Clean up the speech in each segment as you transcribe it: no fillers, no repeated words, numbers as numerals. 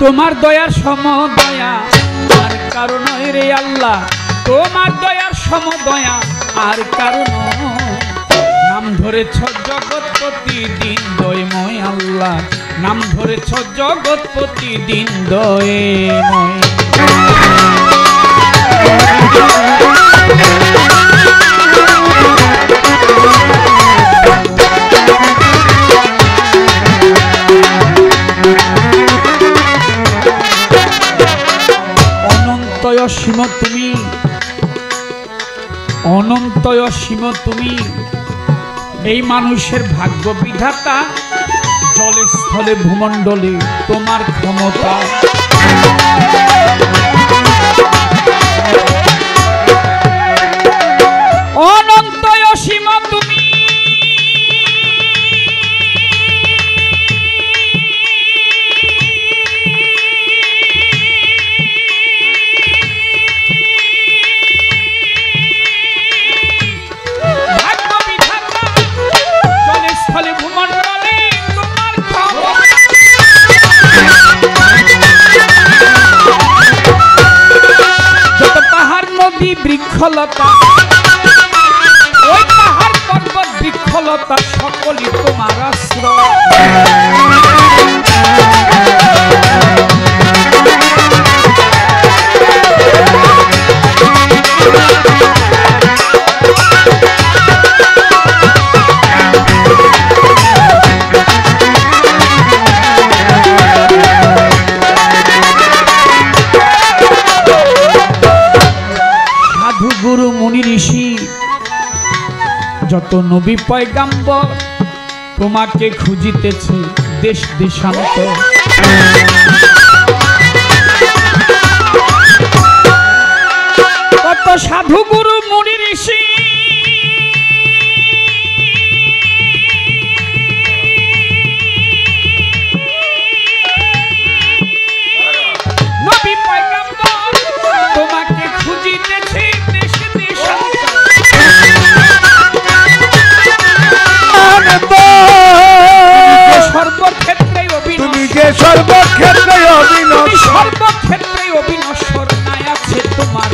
তোমার দয়ার সমদয়া আর কারণ রে আল্লাহ, তোমার দয়ার সমদয়া আর কারণ। নাম ধরেছ জগৎপতি দিন দয়ময় আল্লাহ, নাম ধরেছ জগৎপতি দিন দয়ময়। অনন্তয় অসীম তুমি, অনন্তয় অসীম তুমি, এই মানুষের ভাগ্য বিধাতা, জলে স্থলে ভূমণ্ডলে তোমার ক্ষমতা। অনন্তয় অসীম তুমি, বৃক্ষলতা, ওই পাহাড় পর্বত বৃক্ষলতা সকলই তোমার আশ্রয়। গুরু মুনি ঋষি যত নবী পয়গাম্বর তোমাকে খুঁজিতেছে দেশ দেশান্তর। কত সাধু গুরু মুনি ঋষি নবী পয়গাম্বর তোমাকে খুঁজিতেছে সর্বক্ষেত্রে অবিনশ্বর নাই আছে তোমার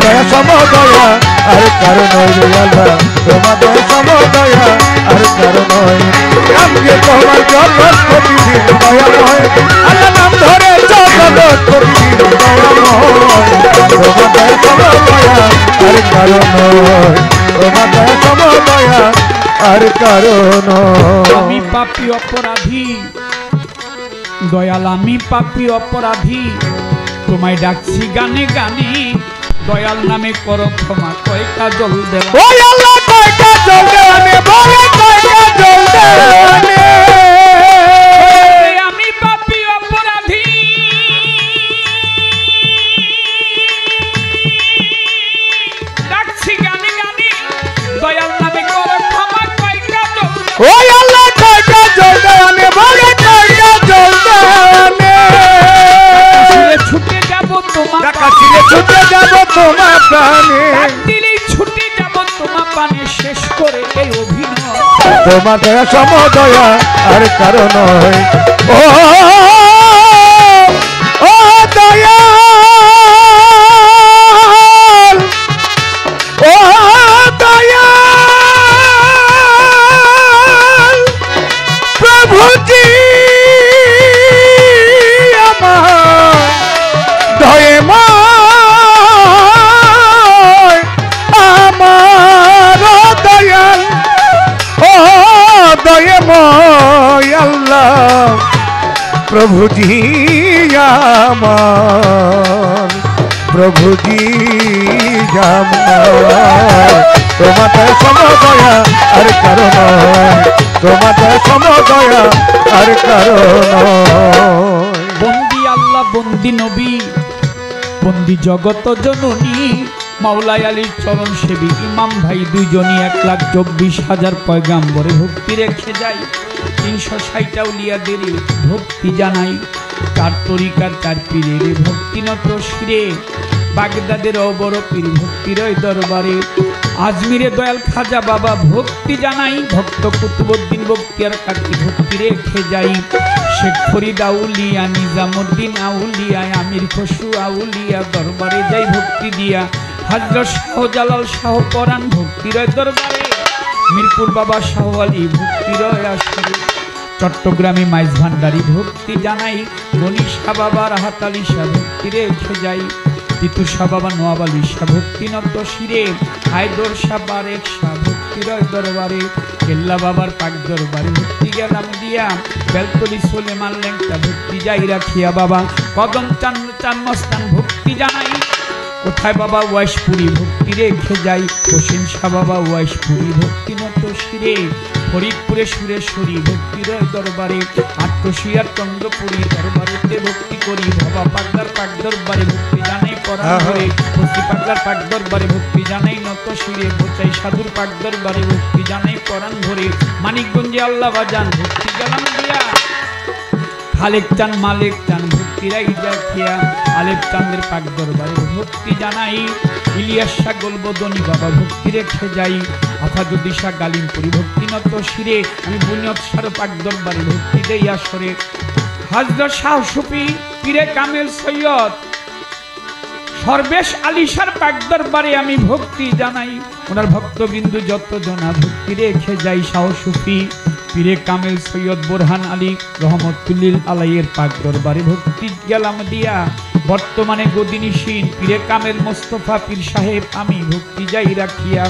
দয়া সমদয়া আর কারণ আল্লাহ, তোমার দয়া সমদয়া আর কারণ নামকে তোমার জগৎপতি দিন দয়াময় আল্লাহ, নাম ধরে জগৎপতি দিন দয়াময়। তোমার দয়া সমদয়া আর কারণ, তোমার দয়া সমদয়া আর কারণ। আমি পাপী অপরাধী দয়াল, আমি পাপী অপরাধী, তোমায় ডাকছি গানে গানে, দয়াল নামে করো ক্ষমা, কয় কাজল দেওয়া। ওই আল্লাহ কয় কাজল দেওয়ানে, বলে কয় কাজল দেওয়ানে। আমি পাপী অপরাধী ডাকছি গানে গানে, দয়াল নামে করো ক্ষমা, কয় কাজল। ওই আল্লাহ কয় কাজল দেওয়ানে, বলে কয় কাজল দেওয়ানে। ছুটে যাব তোমার কাছে, ছুটে যাব তোমার প্রাণে, দিলেই ছুটে যাব তোমার পানে, শেষ করে এই অভিনয়। তোমার দয়া সমদয়া আর কারণ। ও ও দয়াল, ও দয়াল প্রভুজি আমার দয়াময়, আমার দয়াল, ও দয়াময় আল্লাহ প্রভুজি আমার, প্রভুজি আমার। তোমার দয়া সমদয়া আর কারণ, তোমার দয়া সমদয়া আর কারণ। বন্দি আল্লাহ, বন্দি নবী, বন্দি জগত জননী, মাওলাই আলীর চরণ সেবী ইমাম ভাই দুইজনই 1,24,000 পয়গাম্বরে ভক্তি রেখে যাই। 360 আউলিয়াদের ভক্তি জানাই, কার তরিকার কার পীরের ভক্তি নত শিরে, বাগদাদের অবর পীর ভক্তির দরবারে। আজমিরে দয়াল খাজা বাবা ভক্তি জানাই, ভক্ত কুতুবউদ্দিন বখতিয়ার কাকি ভক্তি রেখে যাই, শেখ ফরিদ আউলিয়া, নিজামুদ্দিন আউলিয়া, আমির খসরু আউলিয়া দরবারে যাই ভক্তি দিয়া, হযরত শাহজালাল শাহ পরাণ ভক্তির দরবারে, মিরপুর বাবা শাহ আলী ভক্তির আসরে, চট্টগ্রামে মাইজ ভান্ডারী ভক্তি জানাই, গণি শাহ বাবা রাহাত আলী শাহ ভক্তি রেখে যাই, তিতু শাহ বাবা নোয়াব আলী শাহ ভক্তি নত শিরে, হায়দর শাহ বারেক শাহ ভক্তির দরবারে, কেল্লা বাবার পাক দরবারে ভক্তি গেলাম দিয়া, বেলতলি সুলেমান লেংটা ভক্তি যাই রাখিয়া বাবা, কদম চান মস্তান ভক্তি জানাই, কোথায় বাবা ওয়াইশপুরি ভক্তি রেখে যাই, হোসেন শাহ বাবা ওয়াইশপুরি ভক্তি নত শিরে, ফরিদপুরে সুরেশ্বরী ভক্তির দরবারে, আটকশিয়ার চন্দ্রপুরী দরবারেতে ভক্তি করি, বাবা পাকদার পাক দরবারে ভক্তি জানাই পরাণ ধরে, বস্তি পাকদার পাক দরবারে ভক্তি জানাই নত শিরে, বোচাই সাধুর পাক দরবারে ভক্তি জানাই পরাণ ধরে, মানিকগঞ্জে আল্লাহ বাজান ভক্তি গেলাম দিয়া, খালেক চান মালেক চান ভক্তিরাই দেখিয়া, আলেপ চাঁদের পাক দরবারে ভক্তি জানাই, ইলিয়াস শাহ গোলবদনী বাবা ভক্তি রেখে যাই, আফাদুদ্দিন শাহ গালিমপুরি ভক্তি নত শিরে, আমি বুনিয়ত শাহ পাক দরবারে ভক্তি দেই আসরে, হযরত শাহ সুফি পীরে কামেল সৈয়দ সর্বেশ আলী শাহর পাক দরবারে আমি ভক্তি জানাই, ওনার ভক্তবৃন্দ যত জনা ভক্তি রেখে যাই, শাহ সুফি পীরে কামেল সৈয়দ বোরহান আলী রহমতুল্লিল আলাইয়ের পাক দরবারে ভক্তি গেলাম দিয়া, বর্তমানে গদিনীশীন পীরে কামেল মোস্তফা পীর সাহেব আমি ভক্তি যাই রাখিয়া,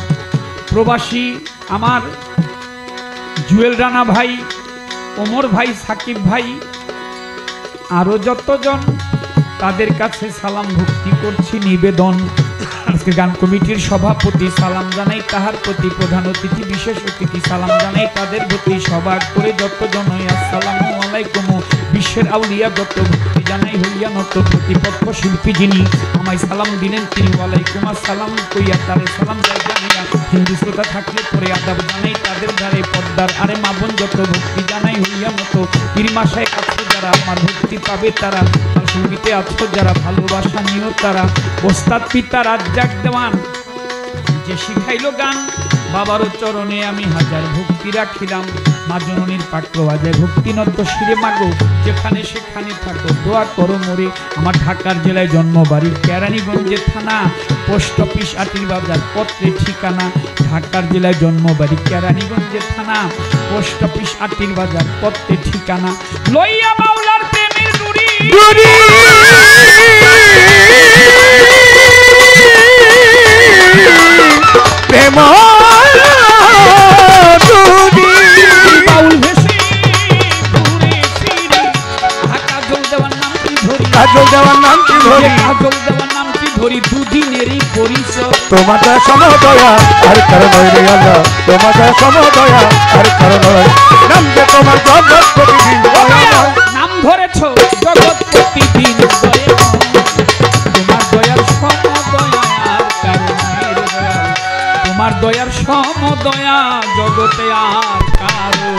প্রবাসী আমার জুয়েল রানা ভাই, ওমর ভাই, সাকিব ভাই, আরো যতজন তাদের কাছে সালাম ভক্তি করছি নিবেদন। আজকে গান কমিটির সভাপতি সালাম জানাই তাহার প্রতি, প্রধান অতিথি বিশেষ অতিথি সালাম জানাই তাদের প্রতি, সভা করে যতজন আসসালামু আলাইকুম, বিশ্বের আউলিয়া যত ভক্তি জানাই হইয়া নত, প্রতিপক্ষ শিল্পী যিনি আমায় সালাম দিলেন তিনি ওয়ালাইকুম আসসালাম কইয়া তারে সালাম জানাইয়া, হিন্দু শ্রোতা থাকলে পরে আদাব জানাই তাদের ধারে, পর্দার আরে মা বোন যত ভক্তি জানাই হইয়া মত, পীর মাসায় আছো যারা আমার ভক্তি পাবে তারা, সঙ্গীতে আছো যারা ভালোবাসা নিও তারা, ওস্তাদ পিতা রাজ্জাক দেওয়ান যে শিখাইলো গান, বাবারও চরণে আমি হাজার ভক্তি রাখিলাম, মা জননীর পাত্র বাজায় ভক্তি নত শিরে মাগো, যেখানে সেখানে থাকো দোয়া করো মোরে, আমার ঢাকার জেলায় জন্ম বাড়ি, কেরানীগঞ্জে থানা, পোস্ট অফিস আটির বাজার পত্রে ঠিকানা, ঢাকার জেলায় জন্ম বাড়ি, কেরানীগঞ্জে থানা, পোস্ট অফিস আটির বাজার পত্রে ঠিকানা, লইয়া মাওলার প্রেমের নুরি প্রেম বাউল ভেসে কাজল দেওয়ার নাম কি ধরি, কাজল দেওয়ার নাম কি ধরি, দুদিনেরই পরিচয়, তোমার সমদয়া আর কারণ রে আল্লাহ, তোমার সমদয়া আর কারণ নাম যে তোমার জগৎ প্রতিদিন নাম ধরেছ জগৎ প্রতিদিন, তোমার দয়ার সমদয়া আর কারণের দয়া, তোমার দয়ার সমদয়া জগতে আর কারণ।